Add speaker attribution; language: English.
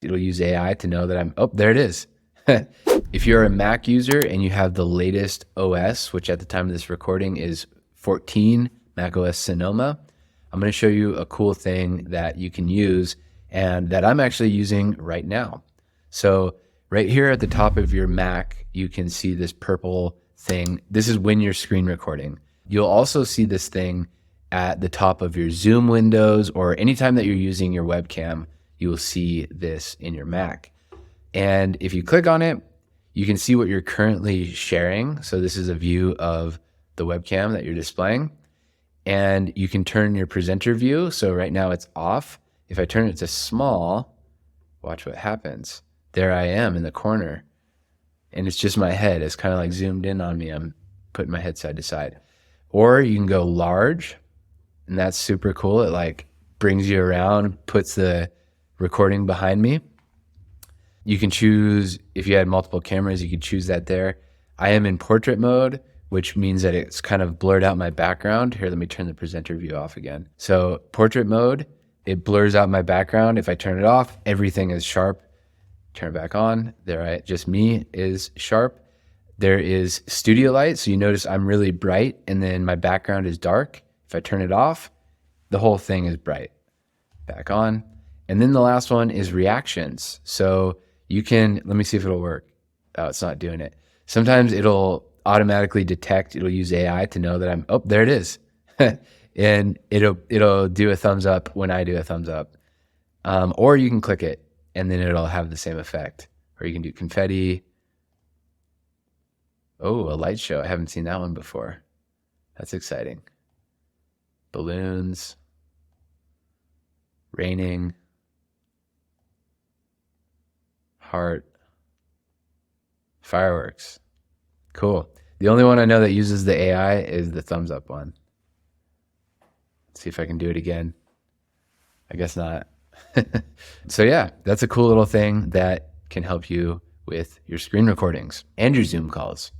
Speaker 1: It'll use AI to know that oh, there it is. If you're a Mac user and you have the latest OS, which at the time of this recording is 14, macOS Sonoma, I'm going to show you a cool thing that you can use and that I'm actually using right now. So right here at the top of your Mac, you can see this purple thing. This is when you're screen recording. You'll also see this thing at the top of your Zoom windows, or anytime that you're using your webcam, you will see this in your Mac. And if you click on it, you can see what you're currently sharing. So this is a view of the webcam that you're displaying. And you can turn your presenter view. So right now it's off. If I turn it to small, watch what happens. There I am in the corner. And it's just my head. It's kind of like zoomed in on me. I'm putting my head side to side. Or you can go large, and that's super cool. It like brings you around, puts the recording behind me. You can choose, if you had multiple cameras, you could choose that there. I am in portrait mode, which means that it's kind of blurred out my background. Here, let me turn the presenter view off again. So portrait mode, it blurs out my background. If I turn it off, everything is sharp. Turn it back on. Just me is sharp. There is studio light. So you notice I'm really bright and then my background is dark. If I turn it off, the whole thing is bright. Back on. And then the last one is reactions. So you can, let me see if it'll work. Oh, it's not doing it. Sometimes it'll automatically detect, it'll use AI to know that oh, there it is. And it'll do a thumbs up when I do a thumbs up. Or you can click it and then it'll have the same effect. Or you can do confetti. Oh, a light show. I haven't seen that one before. That's exciting. Balloons. Raining. Heart. Fireworks. Cool. The only one I know that uses the AI is the thumbs up one. Let's see if I can do it again. I guess not. So yeah, that's a cool little thing that can help you with your screen recordings and your Zoom calls.